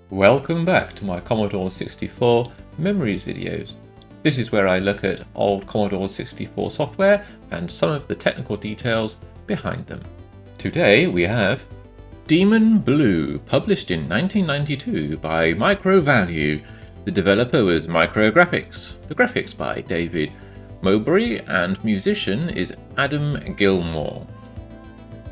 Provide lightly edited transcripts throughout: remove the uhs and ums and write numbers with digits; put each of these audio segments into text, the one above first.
Welcome back to my Commodore 64 Memories videos. This is where I look at old Commodore 64 software and some of the technical details behind them. Today we have Demon Blue, published in 1992 by MicroValue. The developer was Micrographics. The graphics by David Mowbray and musician is Adam Gilmore.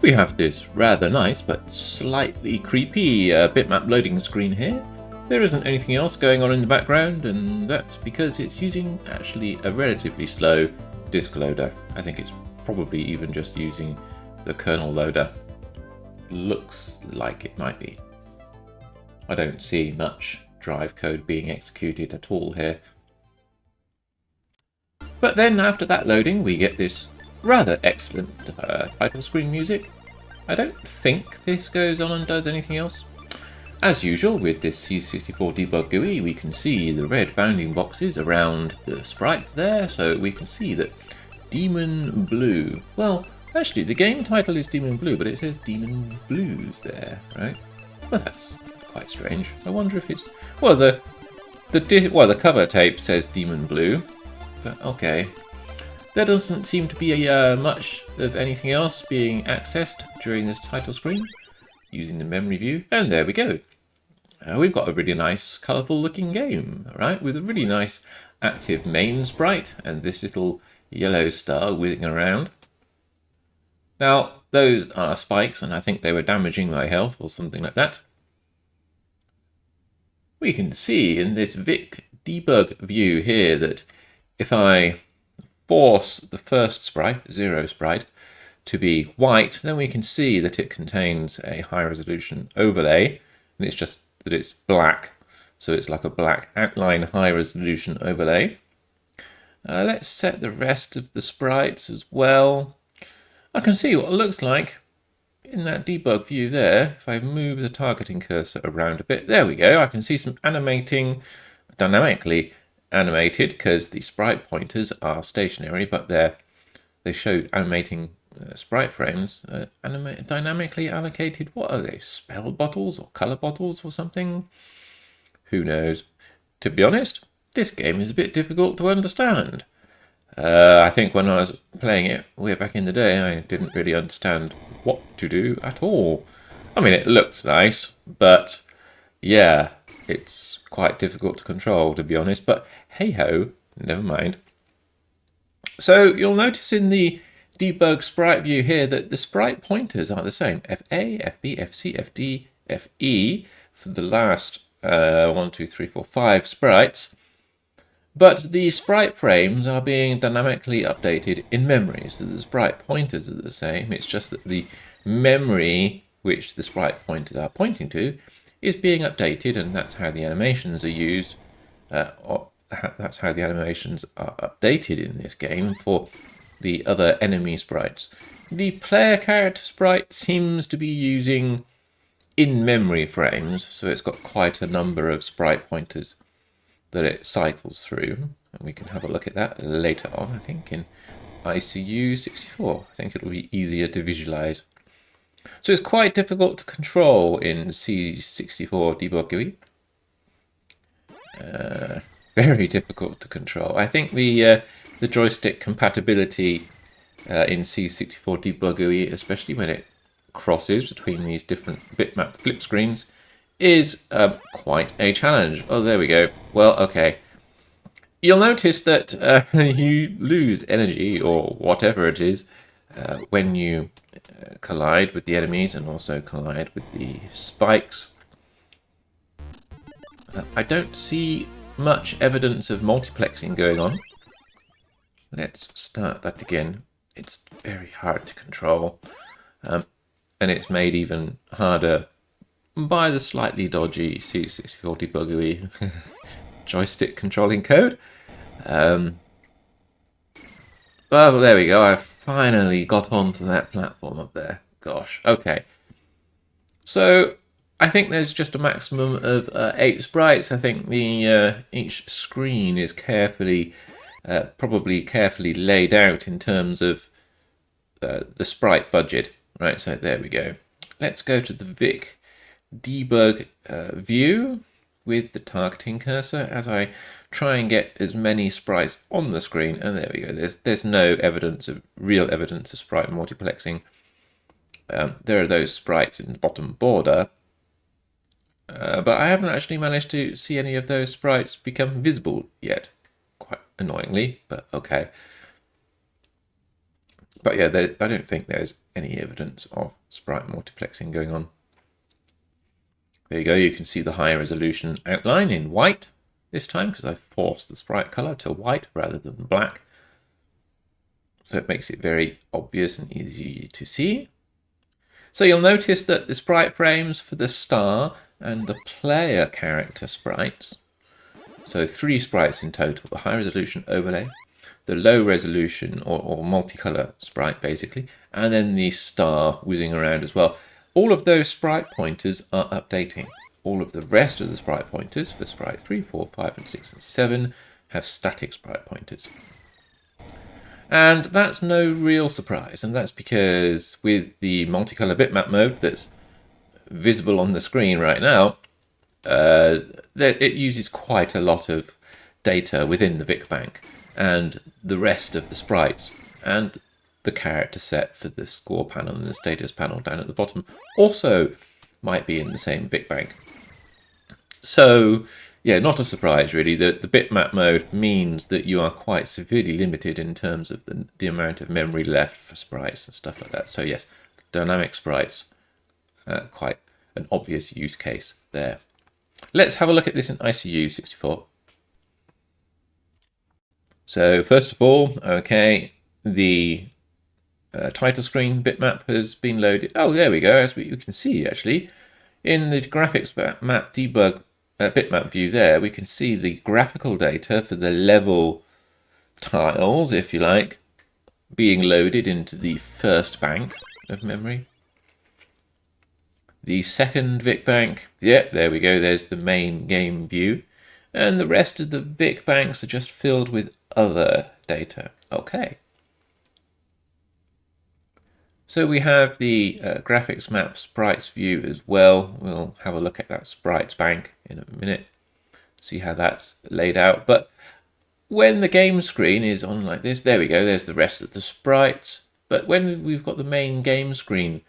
We have this rather nice but slightly creepy bitmap loading screen here. There isn't anything else going on in the background, and that's because it's using actually a relatively slow disk loader. I think it's probably even just using the kernel loader. Looks like it might be. I don't see much drive code being executed at all here. But then after that loading we get this rather excellent title screen music. I don't think this goes on and does anything else. As usual with this C64 debug GUI, we can see the red bounding boxes around the sprite there, so we can see that Demon Blue. Well, actually the game title is Demon Blue, but it says Demon Blues there, right? Well, that's quite strange. I wonder if it's the cover tape says Demon Blue, but okay. There doesn't seem to be much of anything else being accessed during this title screen using the memory view, and there we go. We've got a really nice colourful looking game, right, with a really nice active main sprite and this little yellow star whizzing around. Now those are spikes, and I think they were damaging my health or something like that. We can see in this Vic debug view here that if I force the first sprite, 0 sprite, to be white, then we can see that it contains a high resolution overlay, and it's just that it's black, so it's like a black outline high resolution overlay. Let's set the rest of the sprites as well. I can see what it looks like in that debug view there. If I move the targeting cursor around a bit, there we go. I can see some animating, dynamically animated, because the sprite pointers are stationary, but they show animating sprite frames, dynamically allocated. What are they, spell bottles or color bottles or something? Who knows? To be honest, this game is a bit difficult to understand. I think when I was playing it way back in the day, I didn't really understand what to do at all. I mean, it looks nice, but yeah, it's quite difficult to control, to be honest, but hey ho, never mind. So you'll notice in the debug sprite view here that the sprite pointers are the same, FA, FB, FC, FD, FE for the last 1, 2, 3, 4, 5 sprites, but the sprite frames are being dynamically updated in memory, so the sprite pointers are the same. It's just that the memory which the sprite pointers are pointing to is being updated, and that's how the animations are used, that's how the animations are updated in this game for the other enemy sprites. The player character sprite seems to be using in-memory frames, so it's got quite a number of sprite pointers that it cycles through, and we can have a look at that later on, I think, in ICU 64. I think it'll be easier to visualize. So it's quite difficult to control in C64 debug GUI. Very difficult to control. I think the joystick compatibility in C64 debug GUI, especially when it crosses between these different bitmap flip screens, is quite a challenge. Oh, there we go. Well, okay. You'll notice that you lose energy, or whatever it is, when you collide with the enemies and also collide with the spikes. I don't see much evidence of multiplexing going on. Let's start that again. It's very hard to control, and it's made even harder by the slightly dodgy C64 debug GUI joystick controlling code. Well, there we go. I've finally got onto that platform up there. Gosh, okay. So I think there's just a maximum of 8 sprites. I think the each screen is probably carefully laid out in terms of the sprite budget. Right, so there we go. Let's go to the Vic debug view with the targeting cursor as I try and get as many sprites on the screen. And there we go. There's no real evidence of sprite multiplexing. There are those sprites in the bottom border, but I haven't actually managed to see any of those sprites become visible yet. Quite annoyingly, but okay. But yeah, I don't think there's any evidence of sprite multiplexing going on. There you go, you can see the high resolution outline in white this time because I forced the sprite color to white rather than black. So it makes it very obvious and easy to see. So you'll notice that the sprite frames for the star and the player character sprites, so 3 sprites in total, the high resolution overlay, the low resolution or multicolor sprite basically, and then the star whizzing around as well. All of those sprite pointers are updating. All of the rest of the sprite pointers for sprite 3, 4, 5, and 6, and 7 have static sprite pointers. And that's no real surprise, and that's because with the multicolor bitmap mode that's visible on the screen right now, it uses quite a lot of data within the Vic bank, and the rest of the sprites and the character set for the score panel and the status panel down at the bottom also might be in the same Vic bank. So yeah, not a surprise really. The bitmap mode means that you are quite severely limited in terms of the amount of memory left for sprites and stuff like that. So yes, dynamic sprites, quite an obvious use case there. Let's have a look at this in ICU64. So first of all, okay, the title screen bitmap has been loaded. Oh, there we go. As you can see, actually, in the graphics map debug bitmap view there, we can see the graphical data for the level tiles, if you like, being loaded into the first bank of memory. The second Vic bank, yeah, there we go. There's the main game view. And the rest of the Vic banks are just filled with other data. Okay. So we have the graphics map sprites view as well. We'll have a look at that sprites bank in a minute, see how that's laid out. But when the game screen is on like this, there we go, there's the rest of the sprites. But when we've got the main game screen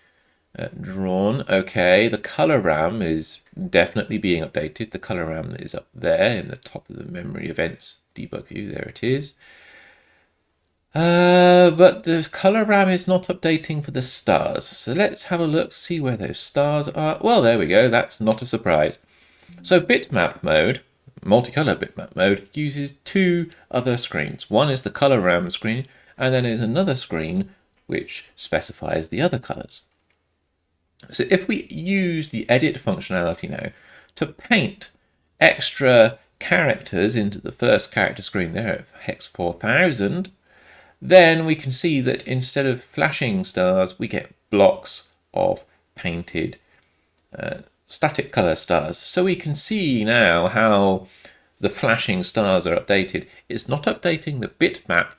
drawn, okay, the color RAM is definitely being updated. The color RAM is up there in the top of the memory events debug view. There it is. But the color RAM is not updating for the stars. So let's have a look, see where those stars are. Well, there we go. That's not a surprise. So bitmap mode, multicolor bitmap mode, uses 2 other screens. One is the color RAM screen, and then there's another screen which specifies the other colors. So if we use the edit functionality now to paint extra characters into the first character screen there at hex 4000, then we can see that instead of flashing stars, we get blocks of painted static color stars. So we can see now how the flashing stars are updated. It's not updating the bitmap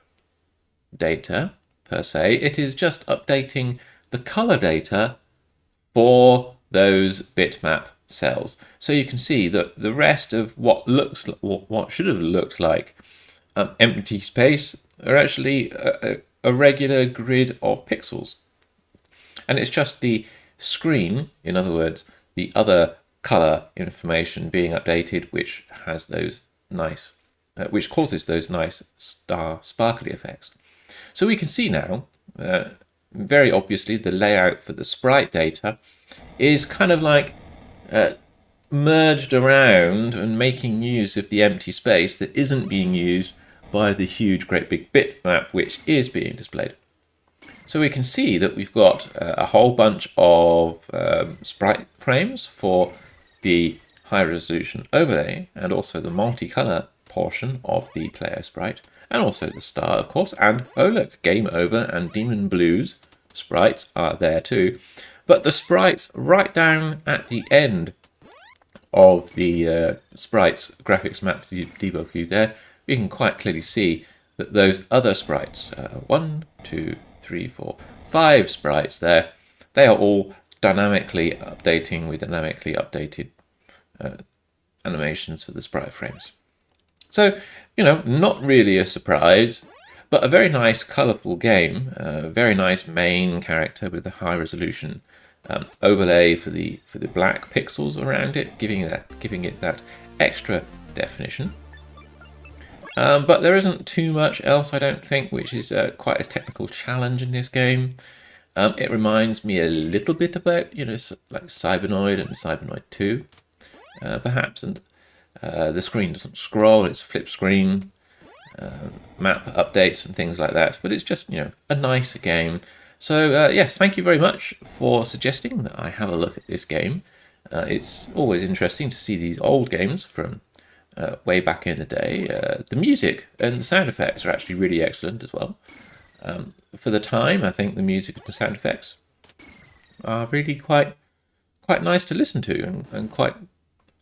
data per se, it is just updating the color data for those bitmap cells. So you can see that the rest of what should have looked like empty space are actually a regular grid of pixels. And it's just the screen, in other words, the other color information being updated, which has those nice, which causes those nice star sparkly effects. So we can see now, very obviously, the layout for the sprite data is kind of like merged around and making use of the empty space that isn't being used by the huge, great big bitmap which is being displayed. So we can see that we've got a whole bunch of sprite frames for the high resolution overlay and also the multicolor portion of the player sprite, and also the star, of course, and oh look, Game Over and Demon Blues sprites are there too. But the sprites right down at the end of the sprites graphics map debug view there, you can quite clearly see that those other sprites, 1, 2, 3, 4, 5 sprites there, they are all dynamically updating with dynamically updated animations for the sprite frames. So, you know, not really a surprise, but a very nice, colourful game. Very nice main character with a high resolution overlay for the black pixels around it, giving it that extra definition. But there isn't too much else, I don't think, which is quite a technical challenge in this game. It reminds me a little bit about, you know, like Cybernoid and Cybernoid 2, perhaps, and the screen doesn't scroll, it's flip screen, map updates and things like that, but it's just, you know, a nice game. So yes, thank you very much for suggesting that I have a look at this game. It's always interesting to see these old games from way back in the day. The music and the sound effects are actually really excellent as well. For the time, I think the music and the sound effects are really quite nice to listen to, and quite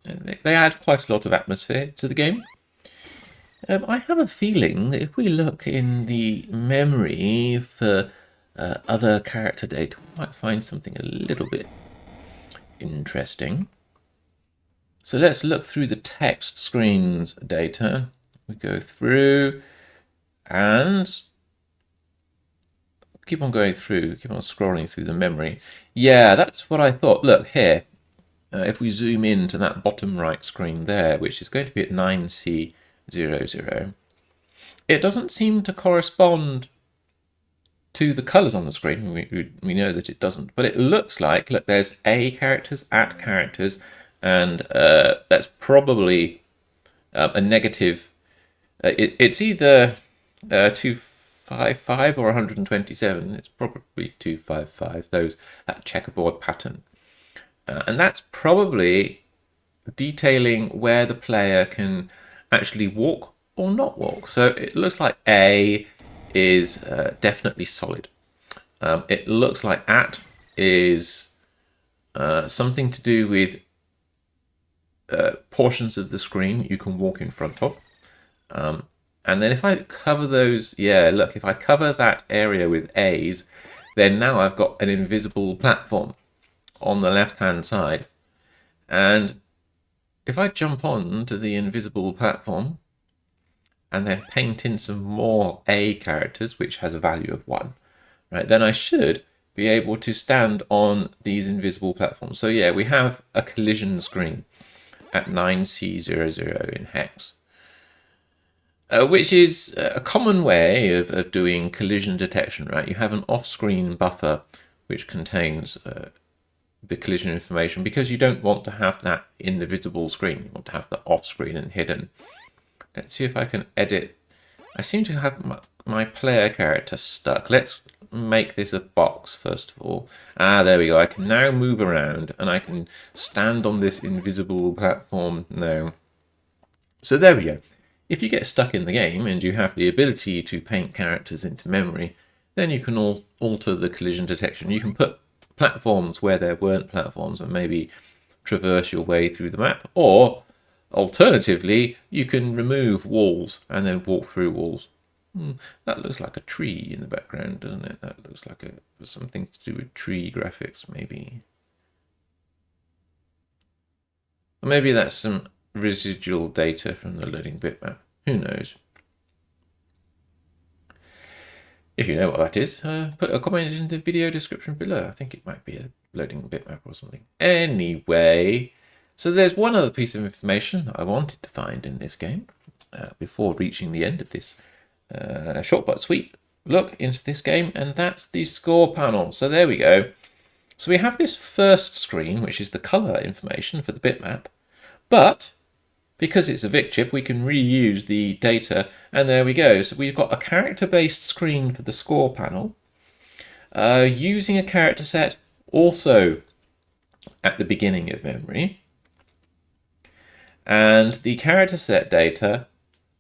they add quite a lot of atmosphere to the game. I have a feeling that if we look in the memory for other character data, we might find something a little bit interesting. So let's look through the text screens data. We go through and keep on going through, keep on scrolling through the memory. Yeah, that's what I thought. Look here, if we zoom into that bottom right screen there, which is going to be at 9C00, it doesn't seem to correspond to the colours on the screen. We know that it doesn't, but it looks like, look, there's A characters, at characters, and that's probably a negative. It's either 255 or 127. It's probably 255, that checkerboard pattern. And that's probably detailing where the player can actually walk or not walk. So it looks like A is definitely solid. It looks like at is something to do with portions of the screen you can walk in front of. And then if I cover those, yeah, look, if I cover that area with A's, then now I've got an invisible platform on the left-hand side. And if I jump on to the invisible platform and then paint in some more A characters, which has a value of 1, right, then I should be able to stand on these invisible platforms. So yeah, we have a collision screen at 9C00 in hex, which is a common way of doing collision detection, right? You have an off-screen buffer which contains the collision information, because you don't want to have that in the visible screen. You want to have that off-screen and hidden. Let's see if I can edit. I seem to have my player character stuck. Let's make this a box first of all. There we go. I can now move around and I can stand on this invisible platform now. So there we go. If you get stuck in the game and you have the ability to paint characters into memory, then you can alter the collision detection. You can put platforms where there weren't platforms and maybe traverse your way through the map, or alternatively you can remove walls and then walk through walls. That looks like a tree in the background, doesn't it? That looks like something to do with tree graphics, maybe. Or maybe that's some residual data from the loading bitmap. Who knows? If you know what that is, put a comment in the video description below. I think it might be a loading bitmap or something. Anyway, so there's one other piece of information that I wanted to find in this game before reaching the end of this short but sweet look into this game, and that's the score panel. So there we go. So we have this first screen, which is the color information for the bitmap, but because it's a VIC chip, we can reuse the data, and there we go. So we've got a character-based screen for the score panel, using a character set also at the beginning of memory, and the character set data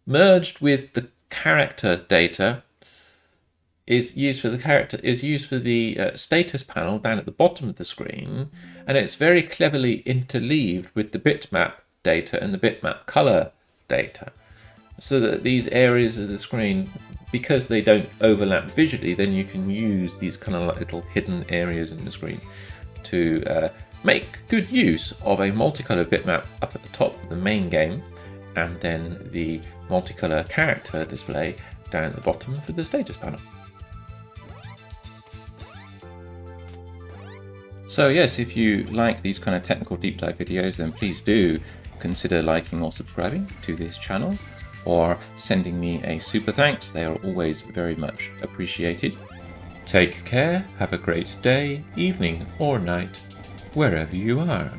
merged with the character data is used for the status panel down at the bottom of the screen, and it's very cleverly interleaved with the bitmap data and the bitmap color data, so that these areas of the screen, because they don't overlap visually, then you can use these kind of like little hidden areas in the screen to make good use of a multicolour bitmap up at the top of the main game, and then the multicolour character display down at the bottom for the status panel. So yes, if you like these kind of technical deep dive videos, then please do consider liking or subscribing to this channel, or sending me a super thanks. They are always very much appreciated. Take care, have a great day, evening or night, wherever you are.